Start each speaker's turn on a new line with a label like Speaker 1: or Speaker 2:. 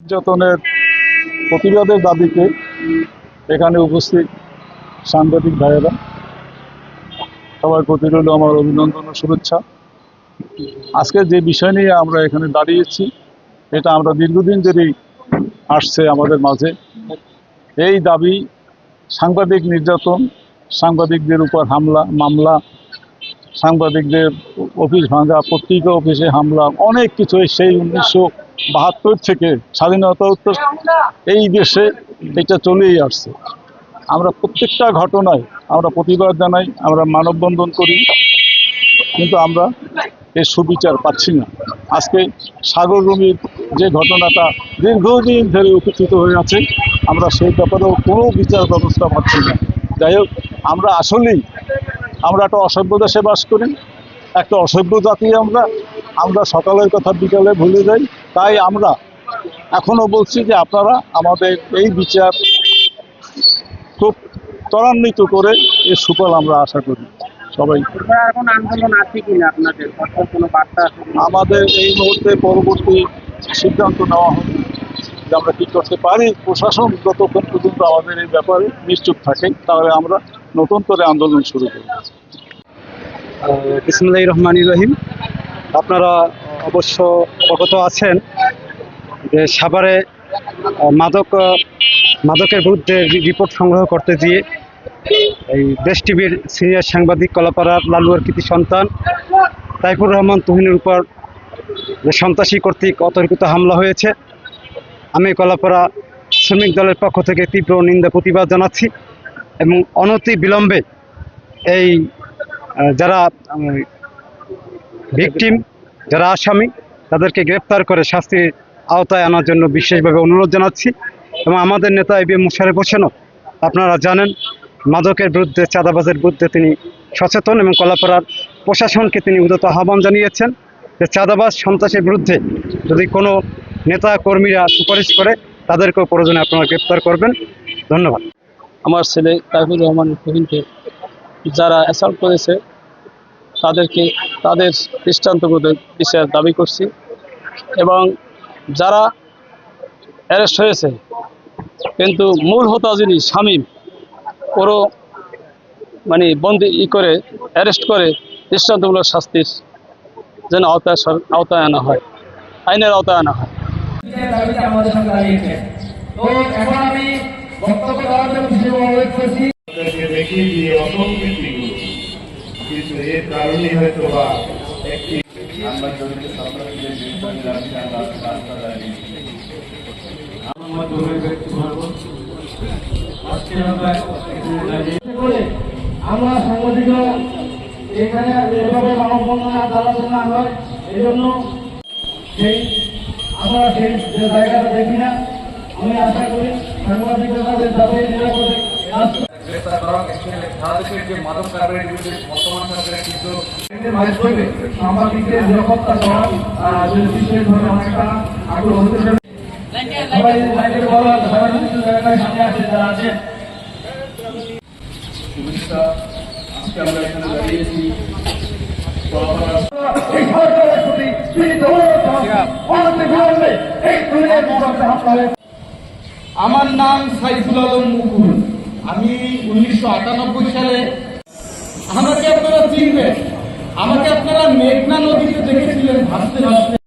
Speaker 1: নির্যাতনের প্রতিবাদের দাবিতে এখানে উপস্থিত সাংবাদিক ভাইয়েরা সবার প্রতি রইল আমার অভিনন্দন ও শুভেচ্ছা। আজকে যে বিষয় নিয়ে আমরা এখানে দাঁড়িয়েছি এটা আমরা দীর্ঘদিন ধরেই আসছে আমাদের মাঝে। এই দাবি সাংবাদিক নির্যাতন, সাংবাদিকদের উপর মামলা, সাংবাদিকদের অফিস ভাঙা, পত্রিকা অফিসে হামলা, অনেক কিছু সেই 1972 থেকে স্বাধীনতা উত্তর এই দেশে এটা চলেই আসছে। আমরা প্রত্যেকটা ঘটনায় আমরা প্রতিবাদ জানাই, আমরা মানববন্ধন করি, কিন্তু আমরা এর সুবিচার পাচ্ছি না। আজকে সাগর রুমির যে ঘটনাটা দীর্ঘদিন ধরে উপেক্ষিত হয়ে আছে, আমরা সেই ব্যাপারেও কোনো বিচার ব্যবস্থা পাচ্ছি না। যাই হোক, আমরা আসলেই আমরা একটা অসভ্য দেশে বাস করি, একটা অসভ্য জাতি। আমরা সকালের কথা বিকালে ভুলে যাই। তাই আমরা এখনো বলছি যে আপনারা আমাদের এই বিচার খুব ত্বরান্বিত করে এর সুফল আমরা আশা করি সবাই।
Speaker 2: এখন আন্দোলন আছে কিনা আপনাদের কোনো বার্তা?
Speaker 1: আমাদের এই মুহূর্তে পরবর্তী সিদ্ধান্ত নেওয়া হবে যে আমরা কী করতে পারি। প্রশাসন যতক্ষণ পর্যন্ত আমাদের এই ব্যাপারে নিশ্চুপ থাকে তাহলে আমরা নতুন করে আন্দোলন শুরু করি।
Speaker 3: বিসমিল্লাহির রহমানির রহিম। আপনারা অবশ্য অবগত আছেন যে সাভারে মাদকের বিরুদ্ধে রিপোর্ট সংগ্রহ করতে গিয়ে এই দেশ টিভির সিনিয়র সাংবাদিক কলাপাড়ার লালুয়ার কৃতি সন্তান তাইফুর রহমান তুহিনের উপর যে সন্ত্রাসী কর্তৃক অতর্কিত হামলা হয়েছে, আমি কলাপাড়া শ্রমিক দলের পক্ষ থেকে তীব্র নিন্দা প্রতিবাদ জানাচ্ছি এবং অনতি বিলম্বে এই যারা ভিকটিম, যারা আসামি, তাদেরকে গ্রেপ্তার করে শাস্তির আওতায় আনার জন্য বিশেষভাবে অনুরোধ জানাচ্ছি। এবং আমাদের নেতা এবিএম মোশাররফ হোসেনও আপনারা জানেন মাদকের বিরুদ্ধে, চাঁদাবাজের বিরুদ্ধে তিনি সচেতন এবং কলাপাড়ার প্রশাসনকে তিনি উদ্যত আহ্বান জানিয়েছেন যে চাঁদাবাজ সন্ত্রাসের বিরুদ্ধে যদি কোনো নেতা কর্মীরা সুপারিশ করে তাদেরকেও প্রয়োজনে আপনারা গ্রেপ্তার করবেন। ধন্যবাদ।
Speaker 2: আমার ছেলে তাইফুর রহমান তুহিনকে যারা অ্যাসাল্ট করেছে তাদেরকে তাদের দৃষ্টান্তবোধক বিচার দাবি করছি এবং যারা অ্যারেস্ট হয়েছে কিন্তু মূল হোতা যিনি শামীম, ওরও বন্দি করে অ্যারেস্ট করে দৃষ্টান্তমূলক শাস্তির যেন আওতায় আনা হয়, আইনের আওতায় আনা হয়।
Speaker 4: কিন্তু এর কারণে হয়তো বা একটি
Speaker 5: আমরা সাংবাদিক এখানে এভাবে মানববন্ধন আলোচনা হয়, এই জন্য আমরা সেই জায়গাটা দেখি না। আমি আশা করি সাংবাদিকতাদের দাবি নিরাপদে সাংবাদিকদের নিরাপত্তা বিশেষভাবে অনেকটা আগ্রহ হতে পারে। সামনে আছে যারা আছে
Speaker 4: শুভেচ্ছা। আজকে আমরা এখানে দাঁড়িয়েছি
Speaker 5: আমার নাম সাইফুল আলম মুকুল। আমি 1998 সালে, আমাকে আপনারা চিনবেন, আমাকে আপনারা মেঘনা নদীতে দেখেছিলেন ভাসতে ভাসতে।